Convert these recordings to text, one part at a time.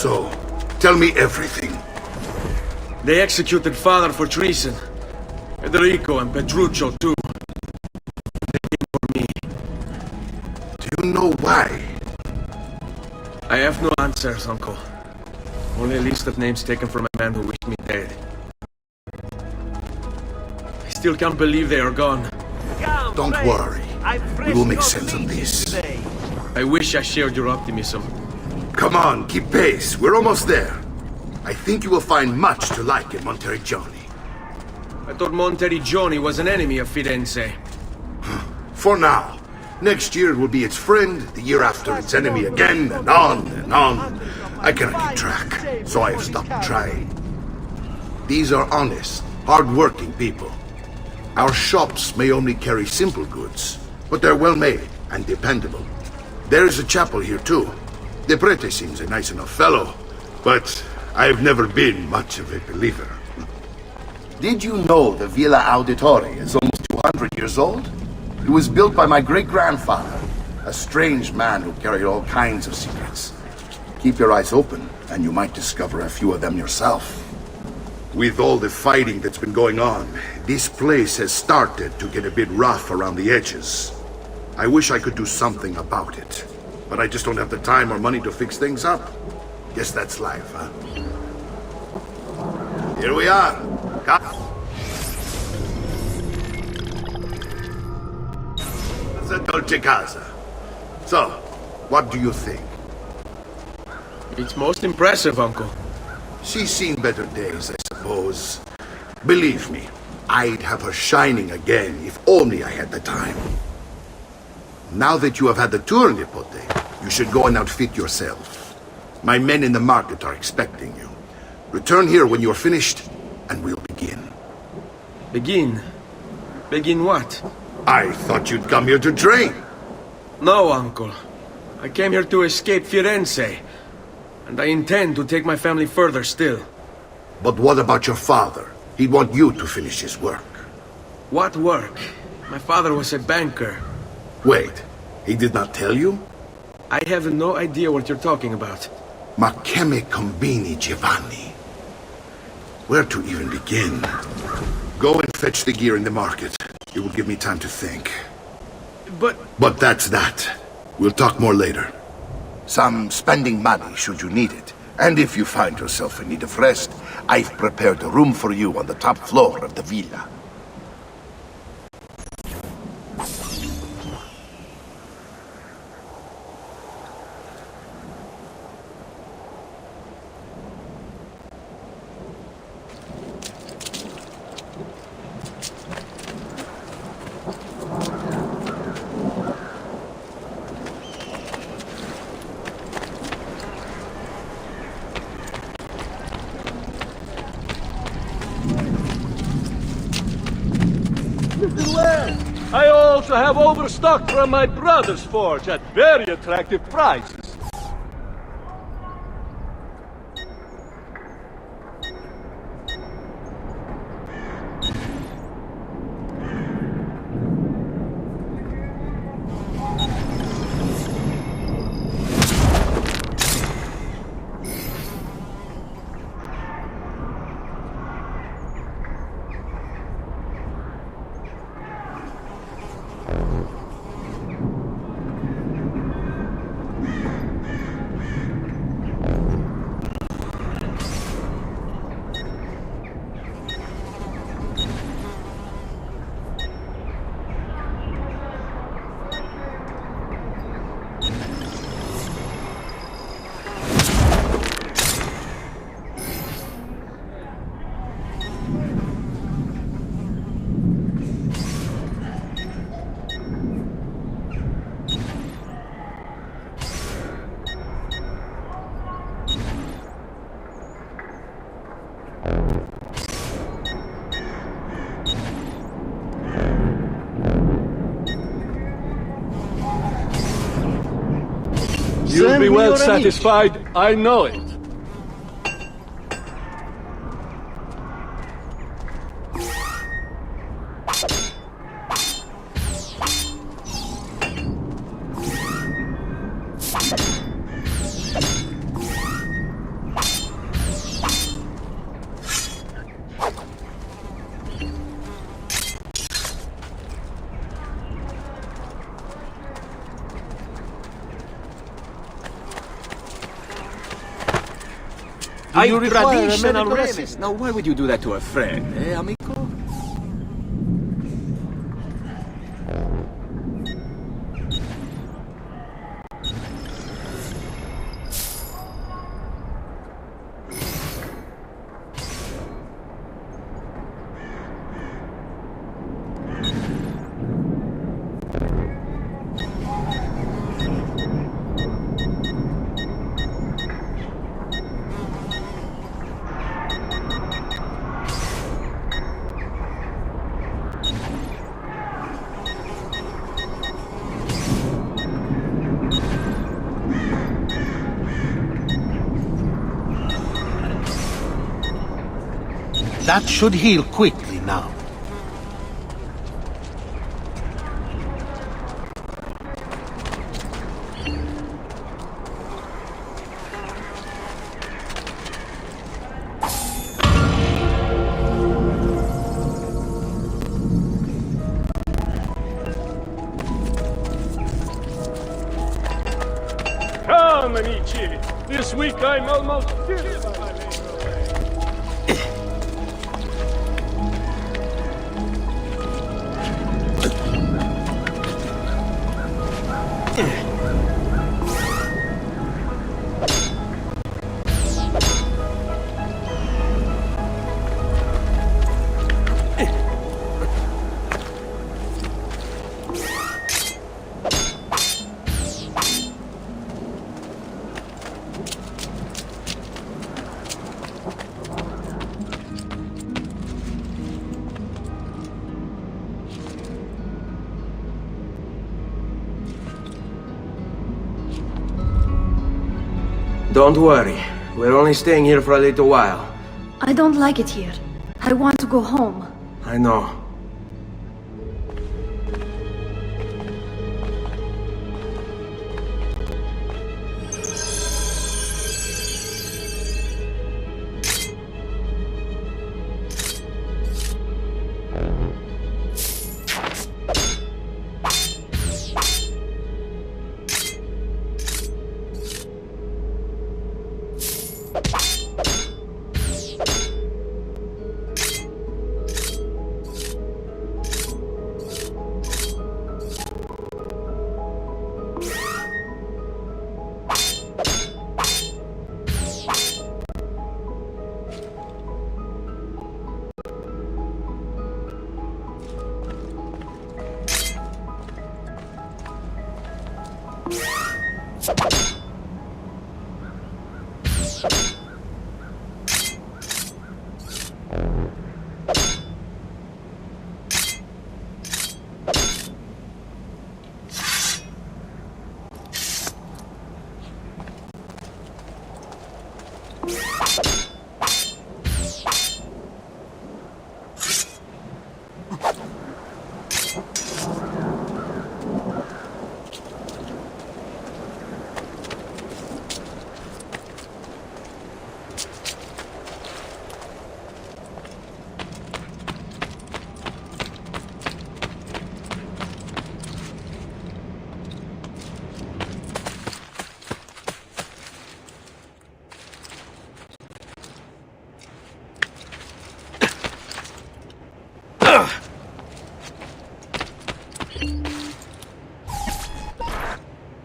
So, tell me everything. They executed father for treason. Federico and Petruccio too. They came for me. Do you know why? I have no answers, Uncle. Only a list of names taken from a man who wished me dead. I still can't believe they are gone. Don't worry. We will make sense of this. I wish I shared your optimism. Come on, keep pace. We're almost there. I think you will find much to like in Monteriggioni. I thought Monteriggioni was an enemy of Firenze. For now. Next year it will be its friend, the year after its enemy again, and on and on. I cannot keep track, so I have stopped trying. These are honest, hard-working people. Our shops may only carry simple goods, but they're well-made and dependable. There is a chapel here too. The prete seems a nice enough fellow, but I've never been much of a believer. Did you know the Villa Auditore is almost 200 years old? It was built by my great-grandfather, a strange man who carried all kinds of secrets. Keep your eyes open, and you might discover a few of them yourself. With all the fighting that's been going on, this place has started to get a bit rough around the edges. I wish I could do something about it, but I just don't have the time or money to fix things up. Guess that's life, huh? Here we are. Casa Dolce Casa. So, what do you think? It's most impressive, Uncle. She's seen better days, I suppose. Believe me, I'd have her shining again if only I had the time. Now that you have had the tour, Nipote, you should go and outfit yourself. My men in the market are expecting you. Return here when you are finished, and we'll begin. Begin? Begin what? I thought you'd come here to train. No, Uncle. I came here to escape Firenze. And I intend to take my family further still. But what about your father? He'd want you to finish his work. What work? My father was a banker. Wait, he did not tell you? I have no idea what you're talking about. Ma che me combini, Giovanni? Where to even begin? Go and fetch the gear in the market. It will give me time to think. But that's that. We'll talk more later. Some spending money should you need it. And if you find yourself in need of rest, I've prepared a room for you on the top floor of the villa. I also have overstock from my brother's forge at very attractive prices. You'll be well satisfied, I know it. You traditional racist. Now, why would you do that to a friend, eh, amico? That should heal quickly now. Come, amici. This week I'm almost killed by my labor. Don't worry. We're only staying here for a little while. I don't like it here. I want to go home. I know.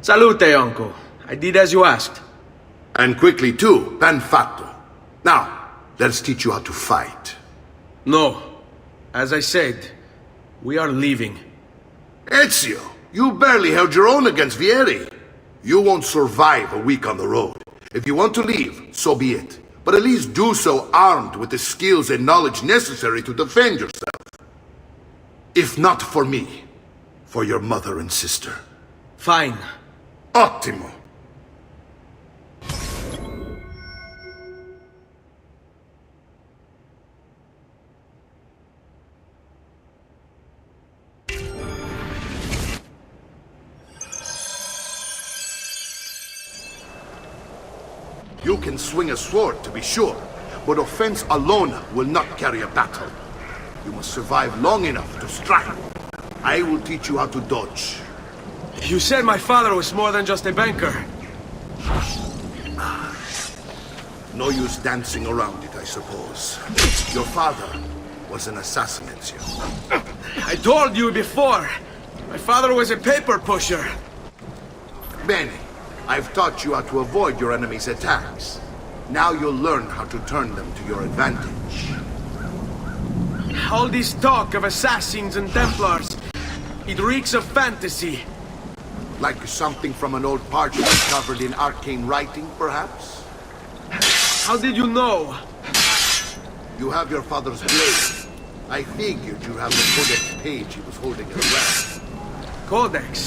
Salute, uncle. I did as you asked. And quickly too, ben fatto. Now, let's teach you how to fight. No. As I said, we are leaving. Ezio, you barely held your own against Vieri. You won't survive a week on the road. If you want to leave, so be it. But at least do so armed with the skills and knowledge necessary to defend yourself. If not for me, for your mother and sister. Fine. Ottimo. You can swing a sword, to be sure, but offense alone will not carry a battle. You must survive long enough to strike. I will teach you how to dodge. You said my father was more than just a banker. No use dancing around it, I suppose. Your father was an assassin, Ezio. I told you before. My father was a paper pusher. Bene, I've taught you how to avoid your enemy's attacks. Now you'll learn how to turn them to your advantage. All this talk of assassins and Templars, it reeks of fantasy. Like something from an old parchment covered in arcane writing, perhaps? How did you know? You have your father's blade. I figured you have the codex page he was holding as well. Codex?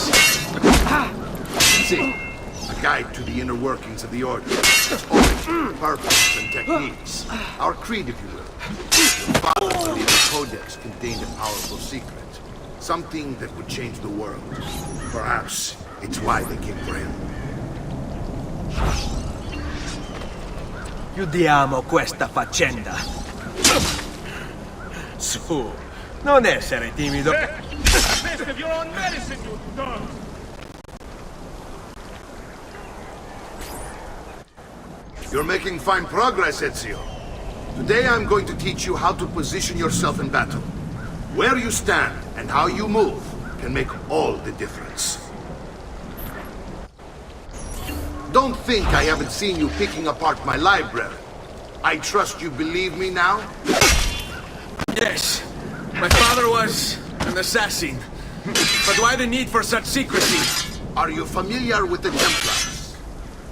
See, a guide to the inner workings of the Order. Its origin, purpose, and techniques. Our creed, if you will. Your father believed the codex contained a powerful secret. Something that would change the world. Perhaps it's why they came for him. Chiudiamo questa faccenda. Su, non essere timido. Taste of your own medicine, you dog! You're making fine progress, Ezio. Today I'm going to teach you how to position yourself in battle. Where you stand and how you move can make all the difference. Don't think I haven't seen you picking apart my library. I trust you believe me now? Yes, my father was an assassin. But why the need for such secrecy? Are you familiar with the Templars?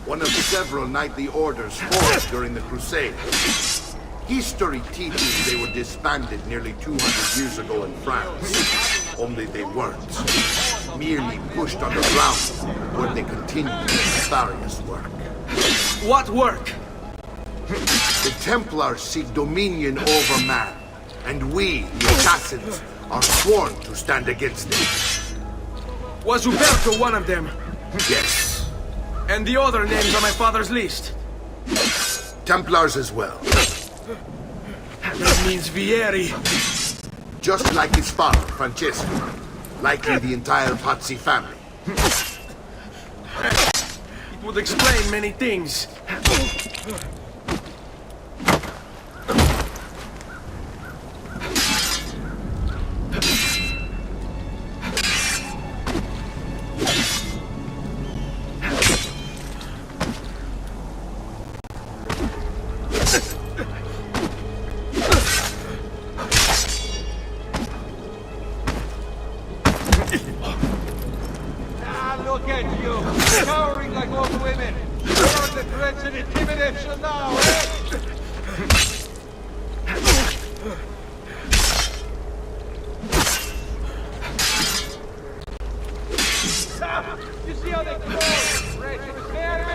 One of several knightly orders formed during the Crusades. History teaches they were disbanded nearly 200 years ago in France. Only they weren't. Merely pushed underground, where they continued their nefarious work. What work? The Templars seek dominion over man, and we, the assassins, are sworn to stand against them. Was Uberto one of them? Yes. And the other names on my father's list? Templars as well. That means Vieri. Just like his father, Francesco. Likely the entire Pazzi family. It would explain many things. Look at you, cowering like old women. You're the threats and intimidation now, eh? You see how they crawl? Rachel, you scare me!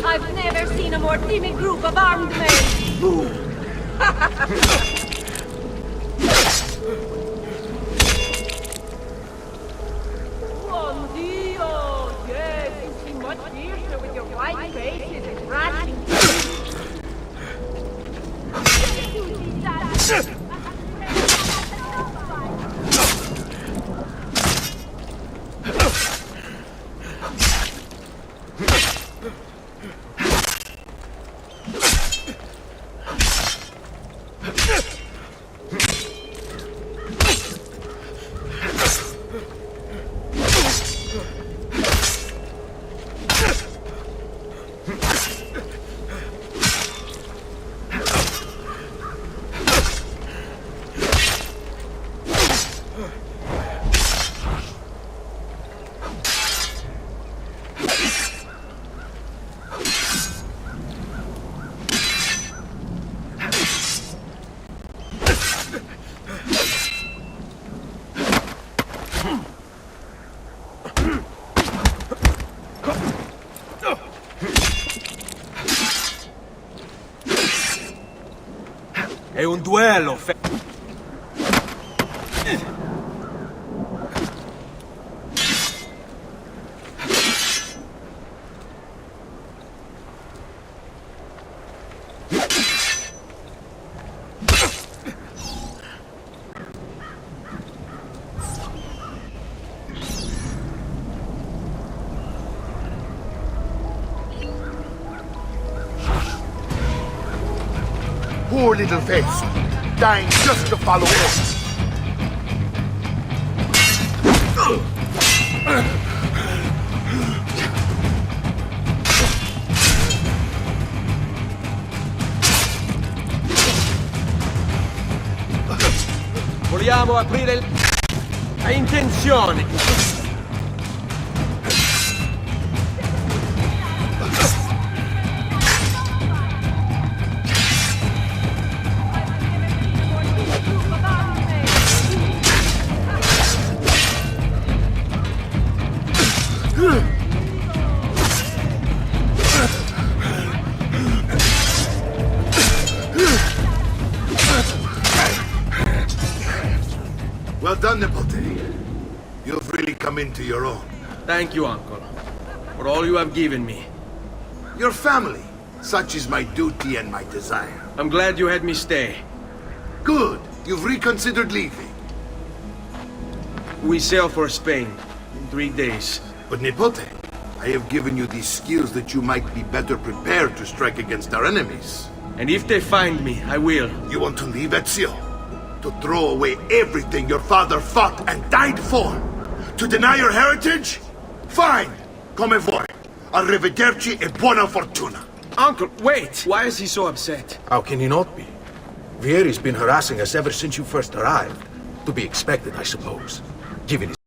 I've never seen a more timid group of armed men. Buon Dio! Yes, you seem much fiercer with your white faces and grappling. È un duello, Poor little face, dying just to follow orders. Vogliamo aprire il... Hai intenzione! Well done, Nipote. You've really come into your own. Thank you, Uncle, for all you have given me. Your family. Such is my duty and my desire. I'm glad you had me stay. Good. You've reconsidered leaving. We sail for Spain in 3 days. But Nipote, I have given you these skills that you might be better prepared to strike against our enemies. And if they find me, I will. You want to leave, Ezio? To throw away everything your father fought and died for? To deny your heritage? Fine! Come vuoi. Arrivederci e buona fortuna. Uncle, wait! Why is he so upset? How can he not be? Vieri's been harassing us ever since you first arrived. To be expected, I suppose, given his